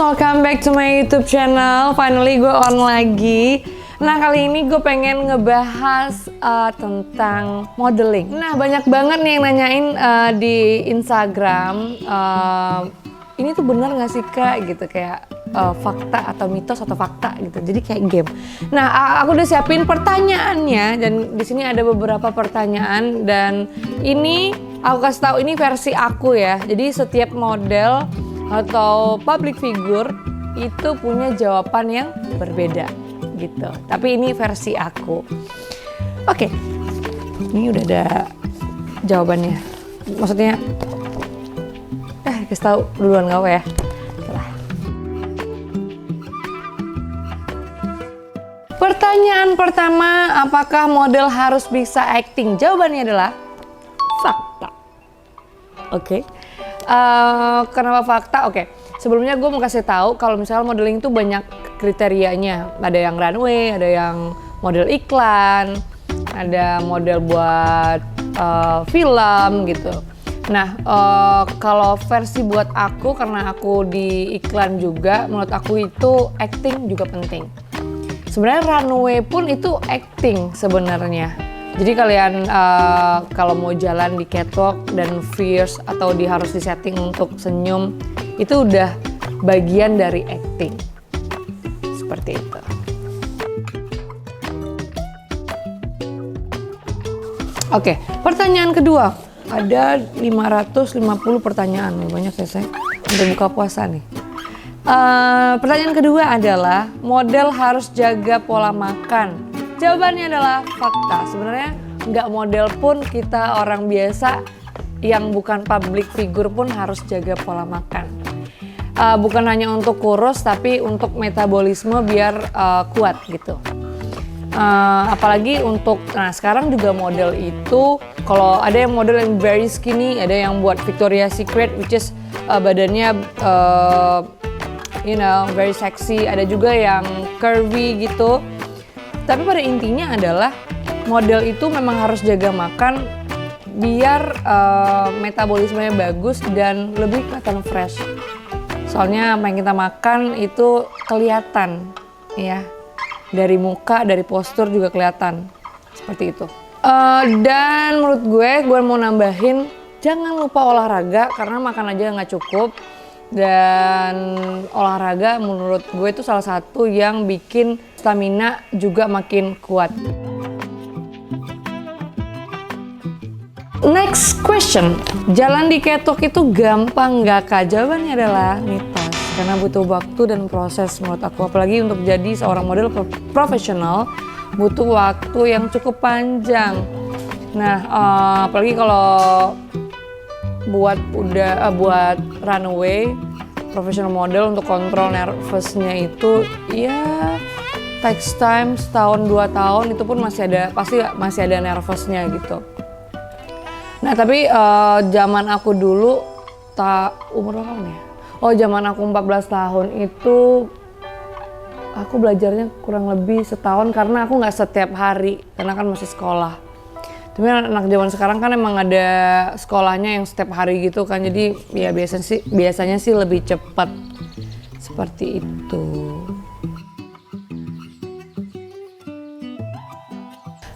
welcome back to my YouTube channel. Finally gue on lagi. Nah, kali ini gue pengen ngebahas tentang modeling. Nah, banyak banget nih yang nanyain di Instagram, ini tuh bener gak sih Kak? Gitu, kayak fakta atau mitos atau fakta gitu. Jadi kayak game. Nah, aku udah siapin pertanyaannya dan di sini ada beberapa pertanyaan dan ini aku kasih tahu ini versi aku ya. Jadi setiap model atau public figure itu punya jawaban yang berbeda gitu. Tapi ini versi aku. Oke. Ini udah ada jawabannya. Maksudnya kasih tahu duluan gak apa ya? Pertanyaan pertama, apakah model harus bisa acting? Jawabannya adalah fakta. Oke. Kenapa fakta? Oke. Sebelumnya gue mau kasih tahu kalau misalnya modeling itu banyak kriterianya. Ada yang runway, ada yang model iklan, ada model buat film gitu. Nah, kalau versi buat aku, karena aku di iklan juga, menurut aku itu acting juga penting. Sebenarnya runway pun itu acting sebenarnya. Jadi kalian kalau mau jalan di catwalk dan fierce atau harus disetting untuk senyum, itu udah bagian dari acting. Seperti itu. Oke, pertanyaan kedua. Ada 550 pertanyaan nih, banyak ya saya. Udah buka puasa nih. Pertanyaan kedua adalah model harus jaga pola makan. Jawabannya adalah fakta. Sebenarnya nggak model pun, kita orang biasa yang bukan public figure pun harus jaga pola makan. Bukan hanya untuk kurus, tapi untuk metabolisme biar kuat gitu. Apalagi untuk, nah sekarang juga model itu, kalau ada yang model yang very skinny, ada yang buat Victoria's Secret, which is badannya very sexy, ada juga yang curvy gitu. Tapi pada intinya adalah model itu memang harus jaga makan biar metabolismenya bagus dan lebih kelihatan fresh. Soalnya apa yang kita makan itu kelihatan ya. Dari muka, dari postur juga kelihatan. Seperti itu. Dan menurut gue mau nambahin, jangan lupa olahraga karena makan aja nggak cukup. Dan olahraga menurut gue itu salah satu yang bikin stamina juga makin kuat. Next question, jalan di catwalk itu gampang nggak Kak? Jawabannya adalah mitos, karena butuh waktu dan proses menurut aku. Apalagi untuk jadi seorang model profesional butuh waktu yang cukup panjang. Nah, apalagi kalau buat runway professional model, untuk kontrol nervousnya itu ya takes time, setahun 2 tahun itu pun pasti masih ada nervousnya gitu. Nah tapi zaman aku dulu umur berapa nih? Oh, zaman aku 14 tahun itu aku belajarnya kurang lebih setahun karena aku nggak setiap hari karena kan masih sekolah. Tapi anak zaman sekarang kan emang ada sekolahnya yang setiap hari gitu kan, jadi ya biasanya sih lebih cepat seperti itu.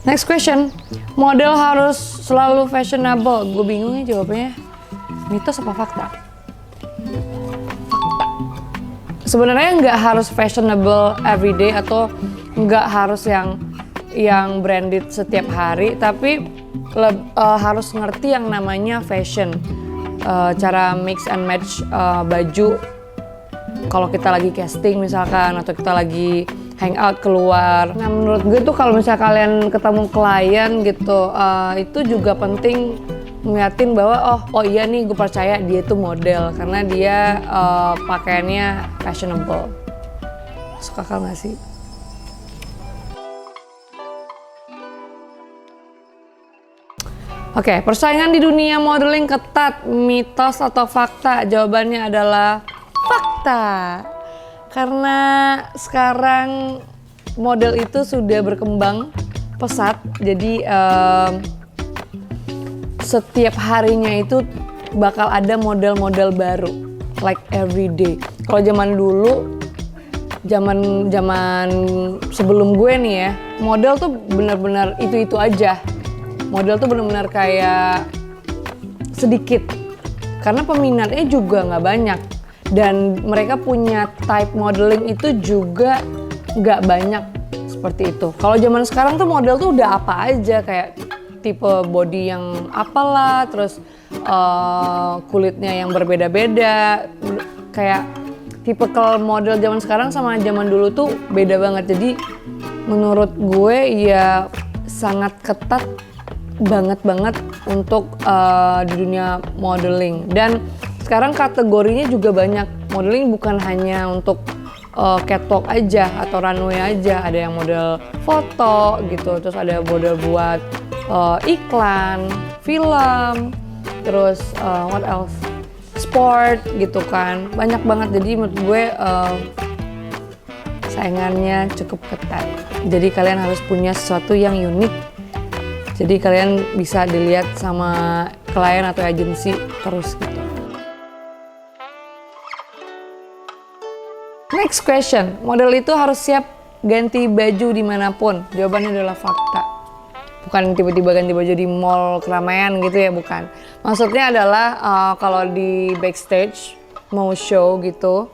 Next question, model harus selalu fashionable. Gue bingung nih jawabnya, mitos apa fakta? Sebenarnya nggak harus fashionable everyday atau nggak harus yang branded setiap hari, tapi harus ngerti yang namanya fashion, cara mix and match baju. Kalau kita lagi casting misalkan atau kita lagi hangout keluar. Nah menurut gue tuh kalau misalnya kalian ketemu klien gitu, itu juga penting ngeliatin bahwa oh iya nih gue percaya dia tuh model karena dia pakaiannya fashionable. Suka nggak sih? Oke, persaingan di dunia modeling ketat, mitos atau fakta? Jawabannya adalah fakta. Karena sekarang model itu sudah berkembang pesat, jadi setiap harinya itu bakal ada model-model baru, like every day. Kalau zaman dulu, zaman sebelum gue nih ya, model tuh benar-benar itu aja. Model tuh benar-benar kayak sedikit, karena peminatnya juga nggak banyak, dan mereka punya type modeling itu juga nggak banyak seperti itu. Kalau zaman sekarang tuh model tuh udah apa aja, kayak tipe body yang apalah, terus kulitnya yang berbeda-beda, kayak tipikal model zaman sekarang sama zaman dulu tuh beda banget. Jadi menurut gue ya sangat ketat banget untuk di dunia modeling. Dan sekarang kategorinya juga banyak. Modeling bukan hanya untuk catwalk aja atau runway aja, ada yang model foto gitu, terus ada model buat iklan, film, terus what else? Sport gitu kan, banyak banget. Jadi menurut gue saingannya cukup ketat. Jadi kalian harus punya sesuatu yang unik. Jadi kalian bisa dilihat sama klien atau agensi terus gitu. Next question, model itu harus siap ganti baju dimanapun? Jawabannya adalah fakta. Bukan tiba-tiba ganti baju di mall keramaian gitu ya, bukan. Maksudnya adalah kalau di backstage mau show gitu,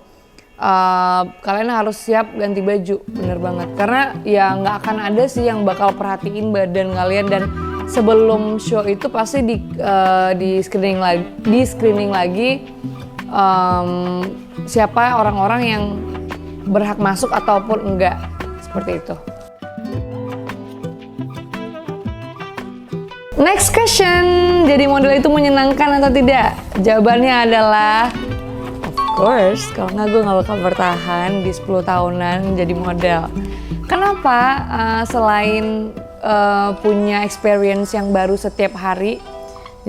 kalian harus siap ganti baju, bener banget. Karena ya nggak akan ada sih yang bakal perhatiin badan kalian, dan sebelum show itu pasti di screening lagi siapa orang-orang yang berhak masuk ataupun enggak, seperti itu. Next question, jadi model itu menyenangkan atau tidak? Jawabannya adalah of course, kalau nggak gue nggak bakal bertahan di 10 tahunan jadi model. Kenapa? Selain punya experience yang baru setiap hari,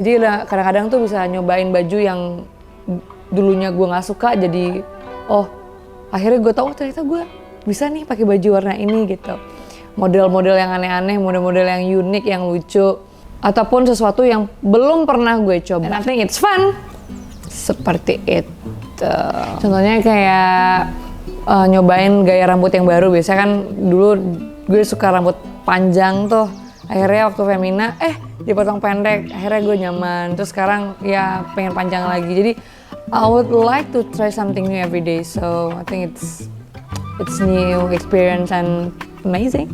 jadi kadang-kadang tuh bisa nyobain baju yang dulunya gue nggak suka, jadi akhirnya gue tahu ternyata gue bisa nih pakai baju warna ini gitu. Model-model yang aneh-aneh, model-model yang unik, yang lucu, ataupun sesuatu yang belum pernah gue coba. And I think it's fun. Seperti itu. Contohnya kayak nyobain gaya rambut yang baru. Biasanya kan dulu gue suka rambut panjang tuh. Akhirnya waktu Femina, dipotong pendek. Akhirnya gue nyaman. Terus sekarang ya pengen panjang lagi. Jadi I would like to try something new every day. So I think it's new experience and amazing.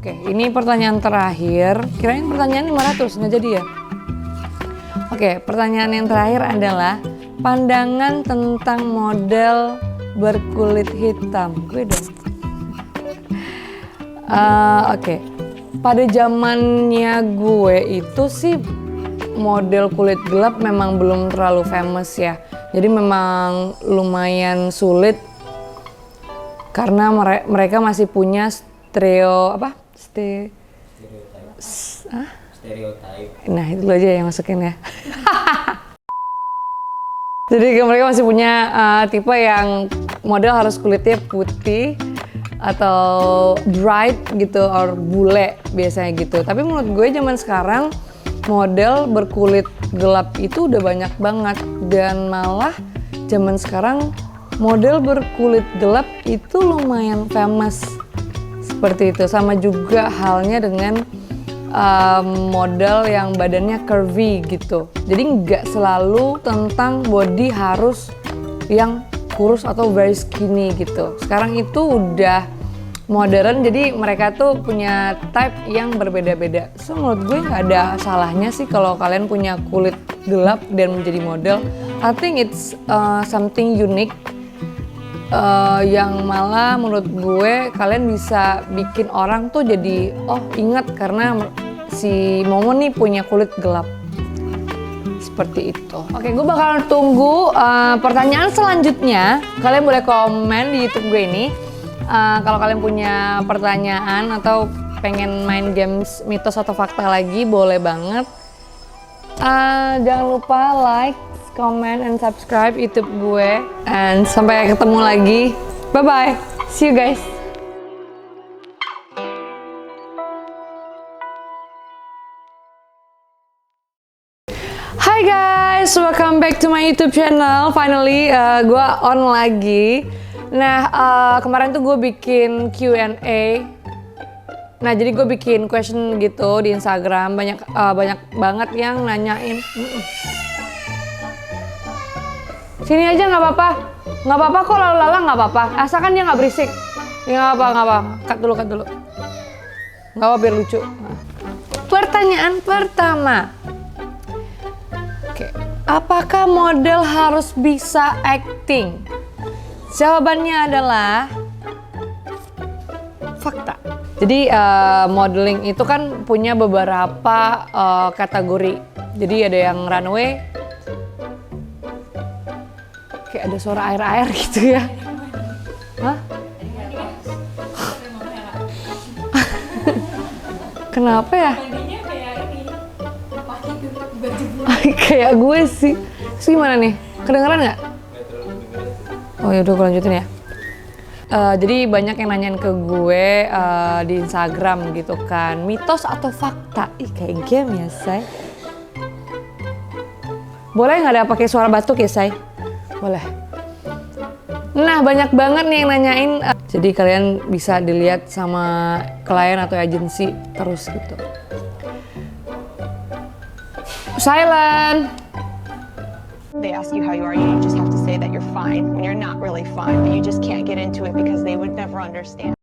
Oke, ini pertanyaan terakhir. Kirain pertanyaan 500, nggak jadi ya? Oke, pertanyaan yang terakhir adalah pandangan tentang model berkulit hitam. Gue dong. Oke, pada zamannya gue itu sih model kulit gelap memang belum terlalu famous ya. Jadi memang lumayan sulit karena mereka masih punya stereotype. Nah itu lo aja yang masukin ya. Jadi mereka masih punya tipe yang model harus kulitnya putih atau bright gitu, or bule biasanya gitu. Tapi menurut gue zaman sekarang model berkulit gelap itu udah banyak banget, dan malah zaman sekarang model berkulit gelap itu lumayan famous. Seperti itu, sama juga halnya dengan model yang badannya curvy gitu. Jadi nggak selalu tentang body harus yang kurus atau very skinny gitu. Sekarang itu udah modern, jadi mereka tuh punya type yang berbeda-beda. So menurut gue nggak ada salahnya sih kalau kalian punya kulit gelap dan menjadi model. I think it's something unique. Yang malah menurut gue kalian bisa bikin orang tuh jadi ingat karena si Momo nih punya kulit gelap. Seperti itu. Oke, gue bakal tunggu pertanyaan selanjutnya. Kalian boleh komen di YouTube gue ini. Kalau kalian punya pertanyaan atau pengen main games mitos atau fakta lagi, boleh banget. Jangan lupa like, comment, and subscribe YouTube gue. And sampai ketemu lagi. Bye-bye. See you guys. Hai guys, welcome back to my YouTube channel. Finally, gue on lagi. Nah, kemarin tuh gue bikin Q&A. Nah, jadi gue bikin question gitu di Instagram. Banyak banget yang nanyain. Sini aja nggak apa-apa. Nggak apa-apa kok, lalu-lalang nggak apa-apa. Asalkan dia nggak berisik. Ya nggak apa-apa. Cut dulu. Nggak apa, biar lucu. Pertanyaan pertama. Oke, apakah model harus bisa acting? Jawabannya adalah fakta. Jadi modeling itu kan punya beberapa kategori. Jadi ada yang runway, kayak ada suara air-air gitu ya. Hah? Kenapa ya? Kayak gue sih. Terus gimana nih? Kedengeran nggak? Oh ya udah, gue lanjutin ya. Jadi banyak yang nanyain ke gue di Instagram gitu kan, mitos atau fakta? Ih, kayak game ya, Say. Boleh nggak ada pakai suara batuk ya, Say? Boleh. Nah, banyak banget nih yang nanyain. Jadi kalian bisa dilihat sama klien atau agensi terus gitu. Silent. They ask you how you are, you just have to say that you're fine when you're not really fine, but you just can't get into it because they would never understand.